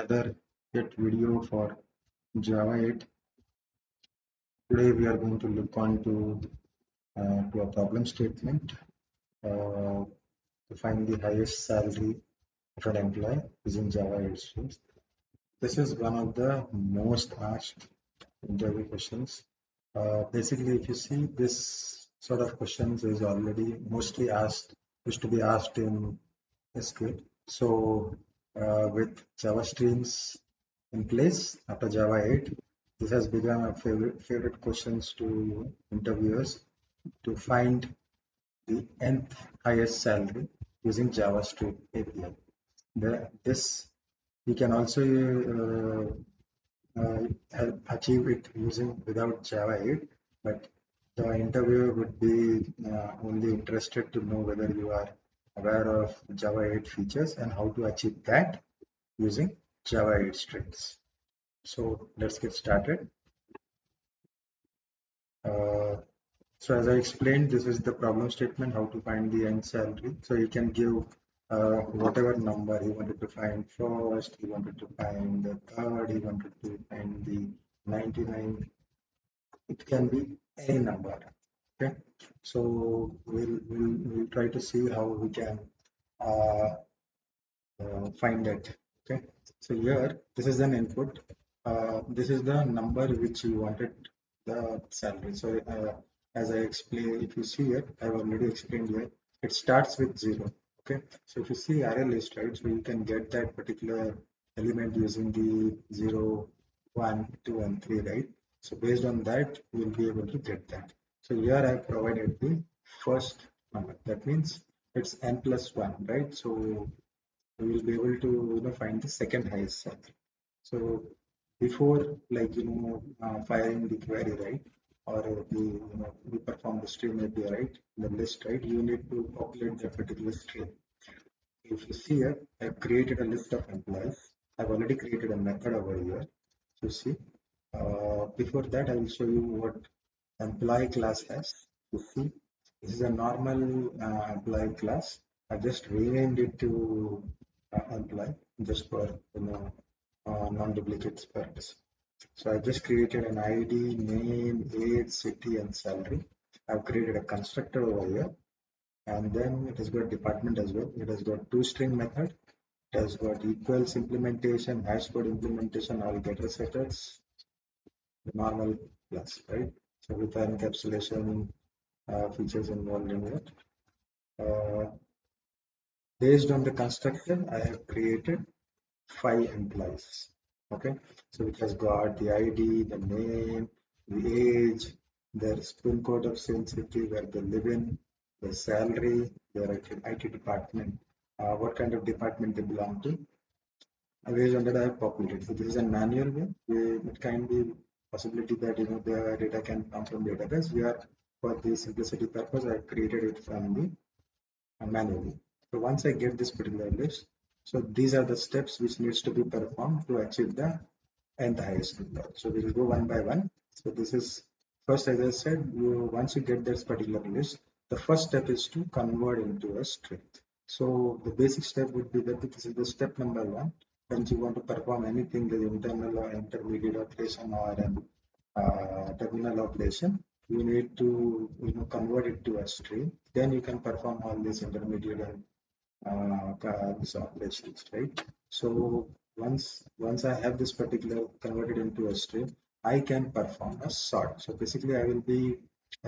another yet video for Java 8. Today we are going to look on to a problem statement uh, to find the highest salary of an employee using Java 8 streams. This is one of the most asked interview questions. Basically, if you see this sort of questions is already mostly asked, used to be asked in SQL. So with Java streams in place after Java 8, this has become a favorite questions to interviewers to find the nth highest salary using JavaScript API. This we can also achieve it using without Java 8, but the interviewer would be only interested to know whether you are aware of Java 8 features and how to achieve that using Java 8 strings. So let's get started. So as I explained, this is the problem statement, how to find the end salary. So you can give whatever number he wanted to find first, he wanted to find the third, he wanted to find the 99. It can be any number. Okay. So we'll try to see how we can uh, find it. Okay. So here, this is an input. This is the number which you wanted the salary. So as I explained, if you see it, I've already explained here. It starts with 0. Okay. So if you see array list, right, so you can get that particular element using the 0, 1, 2, and 3, right? So based on that, you'll be able to get that. So here I provided the first number. That means it's n plus 1, right? So we will be able to find the second highest salary. So before firing the query, right, or the we perform the stream API, right, the list, right, you need to populate that particular stream. If you see here, I've created a list of employees. I've already created a method over here. So see, before that I will show you what employee class has. You see, this is a normal employee class. I just renamed it to employee just for non-duplicate purpose. So I just created an ID, name, age, city, and salary. I've created a constructor over here, and then it has got department as well. It has got toString method. It has got equals implementation, hash code implementation, all getter setters, the normal class, right? So with encapsulation features involved in it. Based on the construction, I have created 5 employees. Okay, so it has got the ID, the name, the age, their pin code of same city where they live in, the salary, their IT department, what kind of department they belong to. Based on that, I have populated. So this is a manual way. It can be possibility that the data can come from database. We are, for the simplicity purpose, I have created it from the manually. So once I get this particular list, so these are the steps which needs to be performed to achieve the nth highest number. So we will go one by one. So this is first, as I said, once you get this particular list, the first step is to convert into a string. So the basic step would be that this is the step number 1. When you want to perform anything, the internal or intermediate operation or an terminal operation, you need to convert it to a string. Then you can perform all these intermediate and these operations, right? So once I have this particular converted into a string, I can perform a sort. So basically, I will be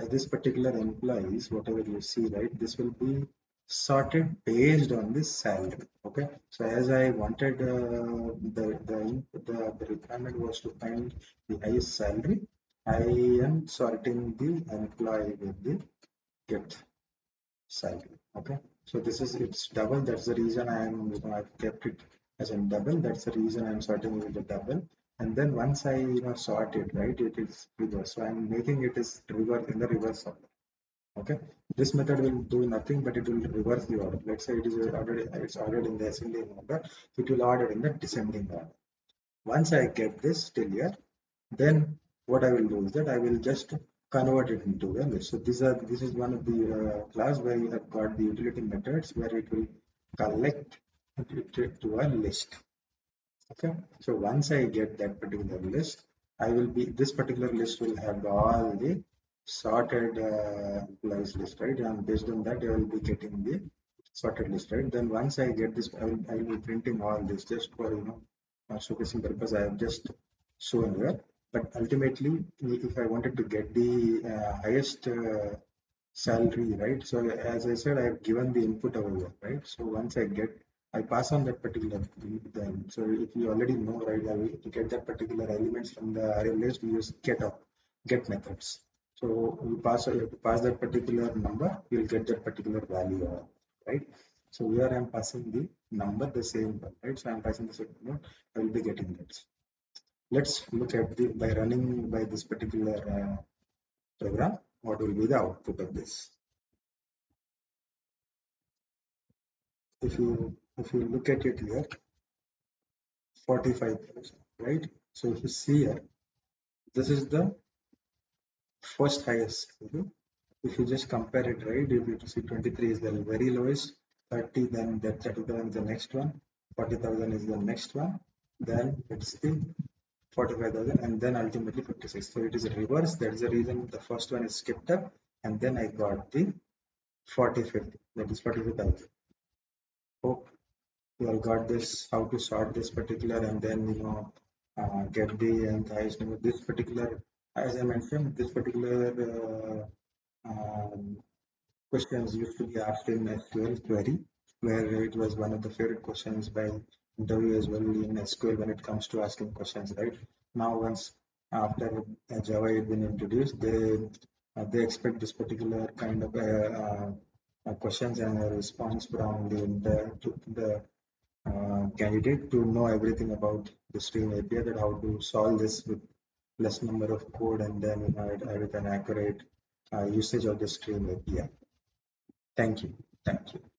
this particular employees, whatever you see, right? This will be sorted based on this salary. Okay. So as I wanted the requirement was to find the highest salary, I am sorting the employee with the get salary. Okay. So this is it's double. That's the reason I am I've kept it as a double. That's the reason I'm sorting with the double. And then once I sort it, right, it is reverse. So I'm making it is reverse in the reverse order. Okay. This method will do nothing, but it will reverse the order. Let's say it is ordered, it's ordered in the ascending order. It will order in the descending order. Once I get this till here, then what I will do is that I will just convert it into a list. So this is one of the class where you have got the utility methods where it will collect it to a list. Okay, so once I get that particular list, this particular list will have all the sorted employees list, right? And based on that, I will be getting the sorted list, right? Then once I get this, I will be printing all this just for, showcasing purpose. I have just shown here. But ultimately, if I wanted to get the highest salary, right? So as I said, I have given the input over here, right? So once I pass on that particular then. So if you already know, right, to get that particular elements from the array list, we use get methods. So you have to pass that particular number, you'll get that particular value, right? So here I am passing the number, the same one, right? So I'm passing the same number, I will be getting that. Let's look at by running by this particular program, what will be the output of this? If you look at it here, 45,000, right? So if you see here, this is the first highest value. If you just compare it, right? If you see 23 is the very lowest, 30, then that 30,000 is the next one, 40,000 is the next one, then it's the 45,000, and then ultimately 56. So it is reverse. That's the reason the first one is skipped up, and then I got the 45th, that is 45,000. Hope you all got this, how to sort this particular, and then get the highest number. This particular, as I mentioned, this particular questions used to be asked in SQL query, where it was one of the favorite questions by interview as well in SQL when it comes to asking questions, right? Now, once after Java had been introduced, they expect this particular kind of questions and a response from the candidate to know everything about the stream API, that how to solve this with less number of code, and then with an accurate usage of the stream API. Thank you. Thank you.